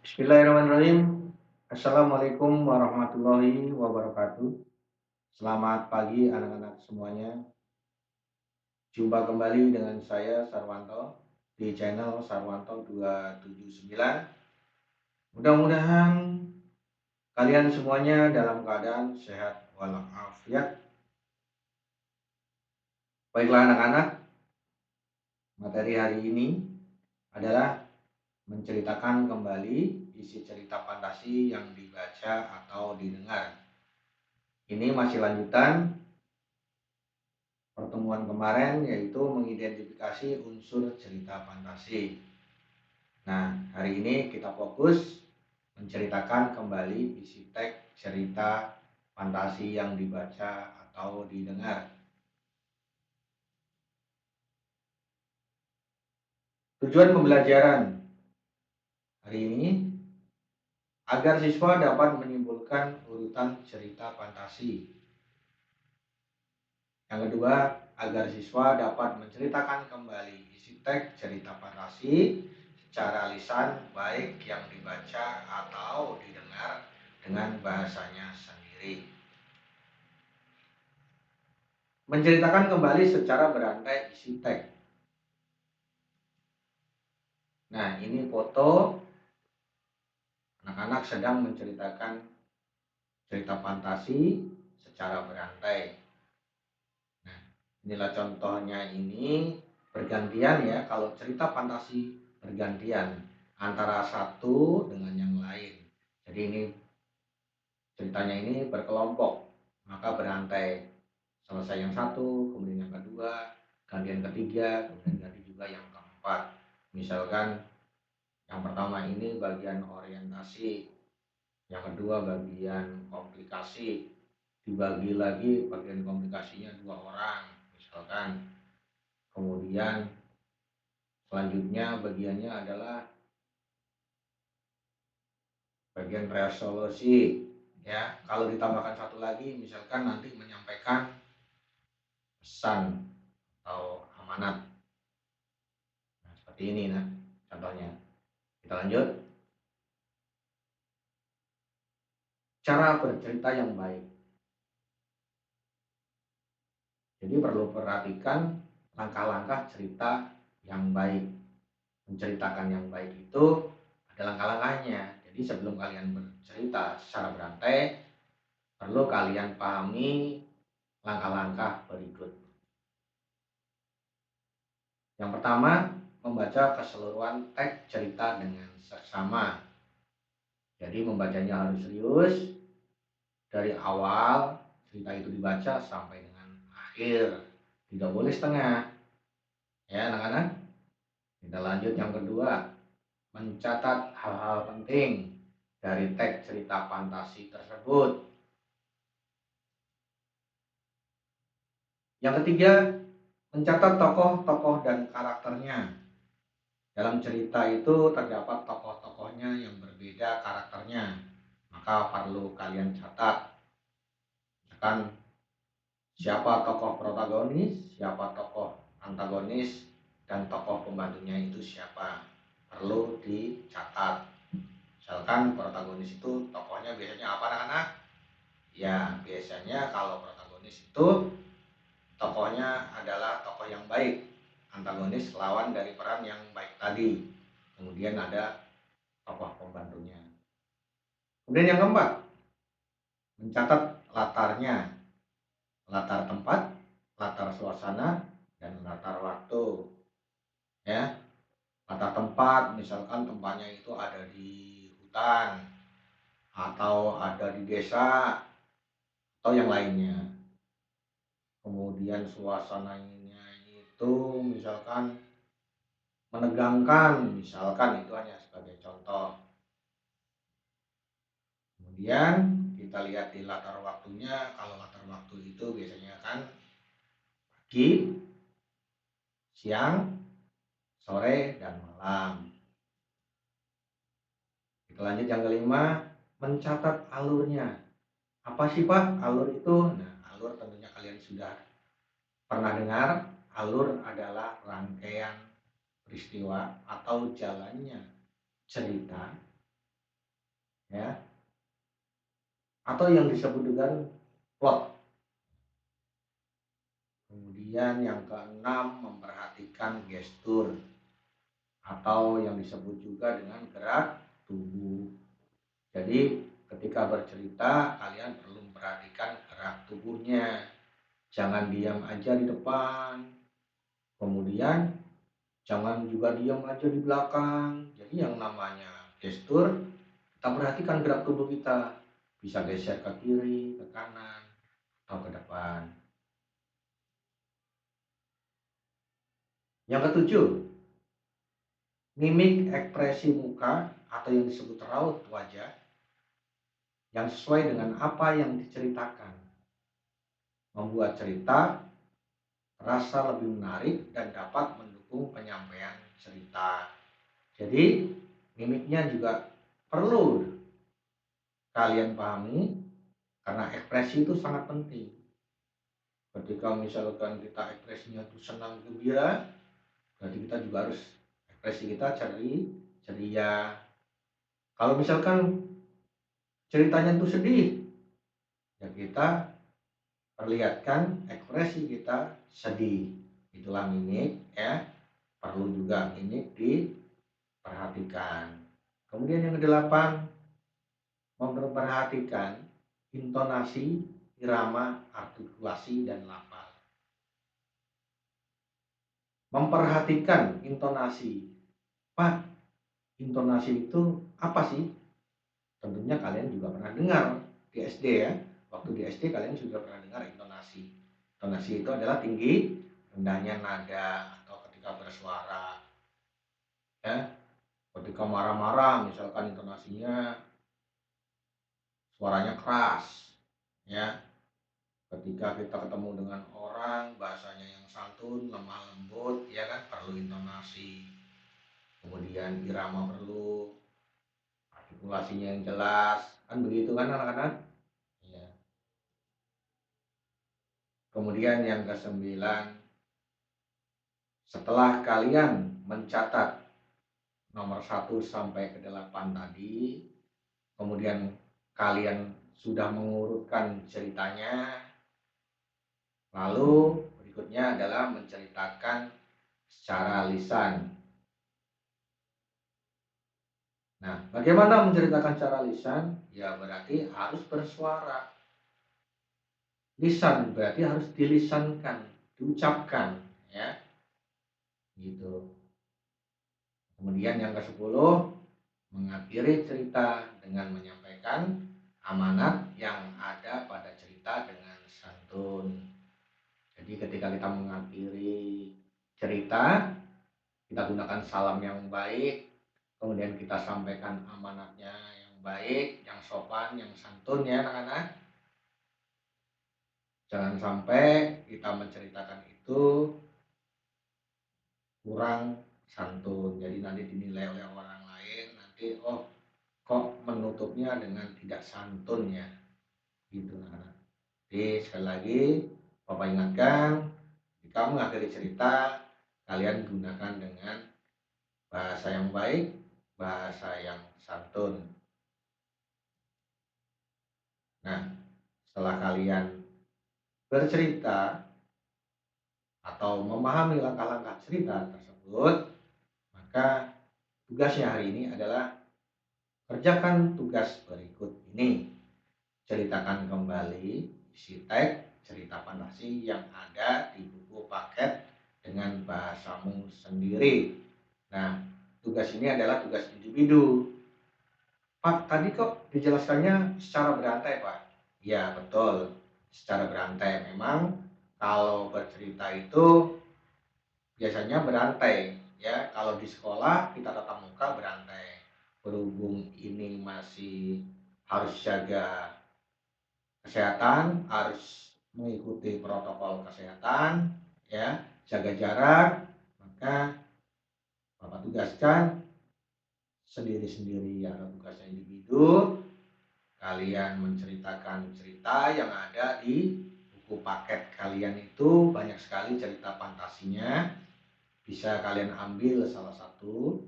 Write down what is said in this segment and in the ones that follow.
Bismillahirrahmanirrahim. Assalamualaikum warahmatullahi wabarakatuh. Selamat pagi anak-anak semuanya. Jumpa kembali dengan saya Sarwanto di channel Sarwanto 279. Mudah-mudahan kalian semuanya dalam keadaan sehat walafiat. Baiklah anak-anak, materi hari ini adalah menceritakan kembali isi cerita fantasi yang dibaca atau didengar. Ini masih lanjutan pertemuan kemarin, yaitu mengidentifikasi unsur cerita fantasi. Nah, hari ini kita fokus menceritakan kembali isi teks cerita fantasi yang dibaca atau didengar. Tujuan pembelajaran hari ini agar siswa dapat menyimpulkan urutan cerita fantasi. Yang kedua, agar siswa dapat menceritakan kembali isi teks cerita fantasi secara lisan, baik yang dibaca atau didengar dengan bahasanya sendiri. Menceritakan kembali secara berantai isi teks. Nah, ini foto anak-anak sedang menceritakan cerita fantasi secara berantai. Nah, inilah contohnya, ini bergantian ya. Kalau cerita fantasi bergantian antara satu dengan yang lain. Jadi ini ceritanya ini berkelompok, maka berantai. Selesai yang satu, kemudian yang kedua, gantian ketiga, kemudian ganti juga yang keempat. Misalkan yang pertama ini bagian orientasi, yang kedua bagian komplikasi, dibagi lagi bagian komplikasinya 2 orang misalkan. Kemudian selanjutnya bagiannya adalah bagian resolusi ya. Kalau ditambahkan satu lagi misalkan nanti menyampaikan pesan atau amanat. Nah, seperti ini nah contohnya. Kita lanjut. Cara bercerita yang baik. Jadi perlu perhatikan langkah-langkah cerita yang baik. Menceritakan yang baik itu ada langkah-langkahnya. Jadi sebelum kalian bercerita secara berantai, perlu kalian pahami langkah-langkah berikut. Yang pertama, membaca keseluruhan teks cerita dengan seksama. Jadi membacanya harus serius dari awal cerita itu dibaca sampai dengan akhir. Tidak boleh setengah. Ya anak-anak. Kita lanjut yang kedua, mencatat hal-hal penting dari teks cerita fantasi tersebut. Yang ketiga, mencatat tokoh-tokoh dan karakternya. Dalam cerita itu terdapat tokoh-tokohnya yang berbeda karakternya, maka perlu kalian catat. Misalkan siapa tokoh protagonis, siapa tokoh antagonis, dan tokoh pembantunya itu siapa. Perlu dicatat. Misalkan protagonis itu tokohnya biasanya apa anak-anak? Ya, biasanya kalau protagonis itu tokohnya adalah tokoh yang baik. Antagonis lawan dari peran yang baik tadi. Kemudian ada tokoh pembantunya. Kemudian yang keempat, mencatat latarnya. Latar tempat, latar suasana, dan latar waktu. Ya, latar tempat misalkan tempatnya itu ada di hutan atau ada di desa atau yang lainnya. Kemudian suasananya itu misalkan menegangkan, misalkan itu hanya sebagai contoh. Kemudian kita lihat di latar waktunya. Kalau latar waktu itu biasanya kan pagi, siang, sore, dan malam. Kita lanjut yang kelima, mencatat alurnya. Apa sih Pak alur itu? Nah, alur tentunya kalian sudah pernah dengar. Alur adalah rangkaian peristiwa atau jalannya cerita ya, atau yang disebut dengan plot. Kemudian yang keenam, memperhatikan gestur atau yang disebut juga dengan gerak tubuh. Jadi ketika bercerita kalian perlu memperhatikan gerak tubuhnya. Jangan diam aja di depan. Kemudian jangan juga diam aja di belakang. Jadi yang namanya gestur, kita perhatikan gerak tubuh kita. Bisa geser ke kiri, ke kanan, atau ke depan. Yang ketujuh, mimik ekspresi muka atau yang disebut raut wajah yang sesuai dengan apa yang diceritakan. Membuat cerita terasa lebih menarik dan dapat mendukung penyampaian cerita. Jadi, mimiknya juga perlu kalian pahami karena ekspresi itu sangat penting. Ketika misalkan kita ekspresinya itu senang gembira, berarti kita juga harus ekspresi kita ceria. Kalau misalkan ceritanya itu sedih, ya kita perlihatkan ekspresi kita sedih. Itulah mimik ya. Perlu juga mimik diperhatikan. Kemudian yang kedelapan, memperhatikan intonasi, irama, artikulasi, dan lafal. Memperhatikan intonasi. Pak, intonasi itu apa sih? Tentunya kalian juga pernah dengar di SD ya. Waktu di SD kalian sudah pernah dengar intonasi. Intonasi itu adalah tinggi, rendahnya nada atau ketika bersuara. Ya, ketika marah-marah misalkan intonasinya suaranya keras. Ya, ketika kita ketemu dengan orang bahasanya yang santun, lemah lembut, ya kan perlu intonasi. Kemudian irama perlu, artikulasinya yang jelas, kan begitu kan anak-anak? Ya. Kemudian yang kesembilan, setelah kalian mencatat nomor 1 sampai ke 8 tadi, kemudian kalian sudah mengurutkan ceritanya, lalu berikutnya adalah menceritakan secara lisan. Nah, bagaimana menceritakan secara lisan? Ya berarti harus bersuara. Lisan berarti harus dilisankan, diucapkan, ya. Gitu. Kemudian yang ke-10, mengakhiri cerita dengan menyampaikan amanat yang ada pada cerita dengan santun. Jadi ketika kita mengakhiri cerita, kita gunakan salam yang baik, kemudian kita sampaikan amanatnya yang baik, yang sopan, yang santun ya anak-anak. Jangan sampai kita menceritakan itu kurang santun. Jadi nanti dinilai oleh orang lain, nanti oh kok menutupnya dengan tidak santun ya. Gitu anak-anak. Jadi sekali lagi Bapak ingatkan, jika mengakhiri cerita, kalian gunakan dengan bahasa yang baik, bahasa yang santun. Nah, setelah kalian bercerita atau memahami langkah-langkah cerita tersebut, maka tugasnya hari ini adalah kerjakan tugas berikut ini. Ceritakan kembali isi teks cerita fantasi yang ada di buku paket dengan bahasamu sendiri. Nah, tugas ini adalah tugas individu. Pak, tadi kok dijelaskannya secara berantai, Pak? Ya, betul. Secara berantai memang kalau bercerita itu biasanya berantai ya. Kalau di sekolah kita tatap muka berantai. Berhubung ini masih harus jaga kesehatan, harus mengikuti protokol kesehatan ya, jaga jarak, maka Bapak tugaskan sendiri-sendiri atau tugasnya individu. Kalian menceritakan cerita yang ada di buku paket kalian, itu banyak sekali cerita fantasinya. Bisa kalian ambil salah satu,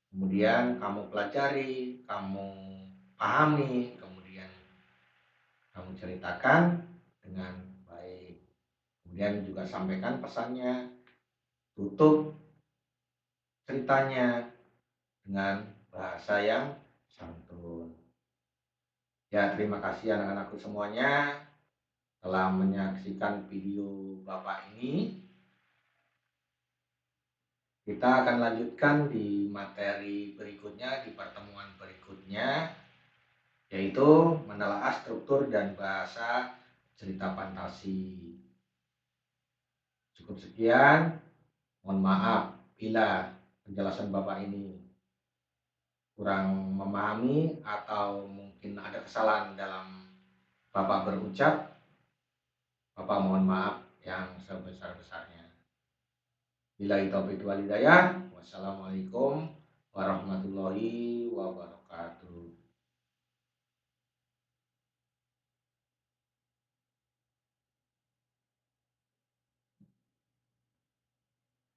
kemudian kamu pelajari, kamu pahami, kemudian kamu ceritakan dengan baik. Kemudian juga sampaikan pesannya, tutup ceritanya dengan bahasa yang santun. Ya, terima kasih anak-anakku semuanya telah menyaksikan video Bapak ini. Kita akan lanjutkan di materi berikutnya, di pertemuan berikutnya, yaitu menelaah struktur dan bahasa cerita fantasi. Cukup sekian, mohon maaf bila penjelasan Bapak ini kurang memahami atau mungkin ada kesalahan dalam Bapak berucap. Bapak mohon maaf yang sebesar-besarnya. Billahi taufiq wal hidayah. Wassalamualaikum warahmatullahi wabarakatuh.